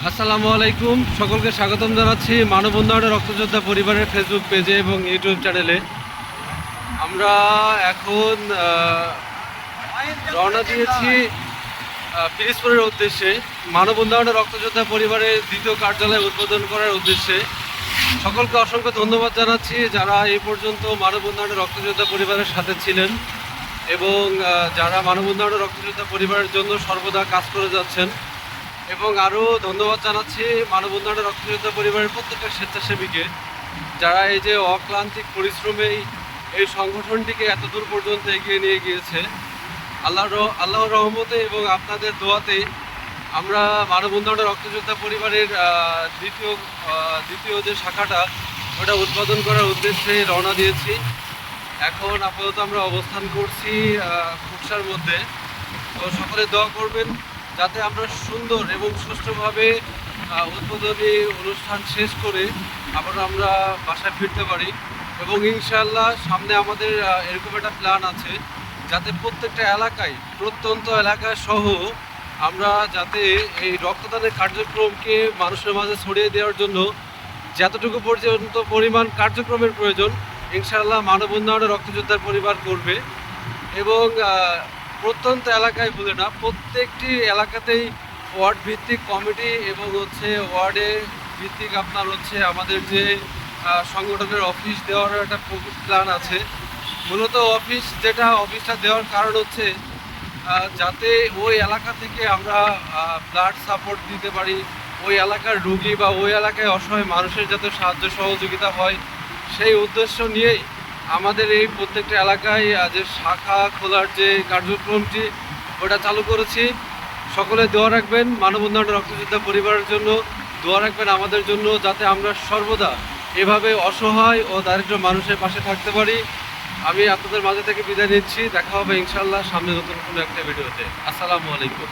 আসসালামু আলাইকুম, সকলকে স্বাগতম জানাচ্ছি মানববন্ধনের রক্তযোদ্ধা পরিবারের ফেসবুক পেজে এবং ইউটিউব চ্যানেলে। আমরা এখন রওনা দিয়েছি পিরিজপুরের উদ্দেশ্যে। মানববন্ধনের রক্তযোদ্ধা পরিবারের দ্বিতীয় কার্যালয় উদ্বোধন করার উদ্দেশ্যে সকলকে অসংখ্য ধন্যবাদ জানাচ্ছি যারা এই পর্যন্ত মানববন্ধনের রক্তযোদ্ধা পরিবারের সাথে ছিলেন এবং যারা মানববন্ধনের রক্তযোদ্ধা পরিবারের জন্য সর্বদা কাজ করে যাচ্ছেন। এবং আরও ধন্যবাদ জানাচ্ছি মানববন্ধনের রক্তযোদ্ধা পরিবারের প্রত্যেকটা স্বেচ্ছাসেবীকে যারা এই যে অক্লান্তিক পরিশ্রমেই এই সংগঠনটিকে এত দূর পর্যন্ত এগিয়ে নিয়ে গিয়েছে। আল্লাহর রহমতে এবং আপনাদের দোয়াতে আমরা মানববন্ধনের রক্তযোদ্ধা পরিবারের দ্বিতীয় যে শাখাটা ওটা উদ্বোধন করার উদ্দেশ্যে রওনা দিয়েছি। এখন আপাতত আমরা অবস্থান করছি খুকসার মধ্যে। তো সকলে দোয়া করবেন যাতে আমরা সুন্দর এবং সুষ্ঠুভাবে উদ্বোধনী অনুষ্ঠান শেষ করে আবার আমরা বাসায় ফিরতে পারি। এবং ইনশাআল্লাহ সামনে আমাদের এরকম একটা প্ল্যান আছে যাতে প্রত্যেকটা এলাকায়, প্রত্যন্ত এলাকায় সহ আমরা যাতে এই রক্তদানের কার্যক্রমকে মানুষের মাঝে ছড়িয়ে দেওয়ার জন্য যতটুকু পর্যন্ত পরিমাণ কার্যক্রমের প্রয়োজন ইনশাআল্লাহ মানববন্ধনের রক্তযোদ্ধার পরিবার করবে। এবং প্রত্যন্ত এলাকায় বলে না, প্রত্যেকটি এলাকাতেই ওয়ার্ড ভিত্তিক কমিটি এবং ওয়ার্ডে ভিত্তিক আপনার আমাদের যে সংগঠনের অফিস দেওয়ার একটা প্ল্যান আছে। মূলত অফিসটা দেওয়ার কারণ যাতে ওই এলাকা থেকে আমরা ব্লাড সাপোর্ট দিতে পারি, ওই এলাকার রুগী বা ওই এলাকায় অসহায় মানুষের যাতে সাহায্য সহযোগিতা হয়, সেই উদ্দেশ্য নিয়েই আমাদের এই প্রত্যেকটা এলাকায় যে শাখা খোলার যে কার্যক্রমটি ওটা চালু করেছি। সকলে দোয়া রাখবেন মানববন্ধনের রক্তযোদ্ধা পরিবারের জন্য, দোয়া রাখবেন আমাদের জন্য যাতে আমরা সর্বদা এভাবে অসহায় ও দারিদ্র মানুষের পাশে থাকতে পারি। আমি আপনাদের মাঝে থেকে বিদায় নিচ্ছি। দেখা হবে ইনশাআল্লাহ সামনে নতুন কোনো একটা ভিডিওতে। আসসালামু আলাইকুম।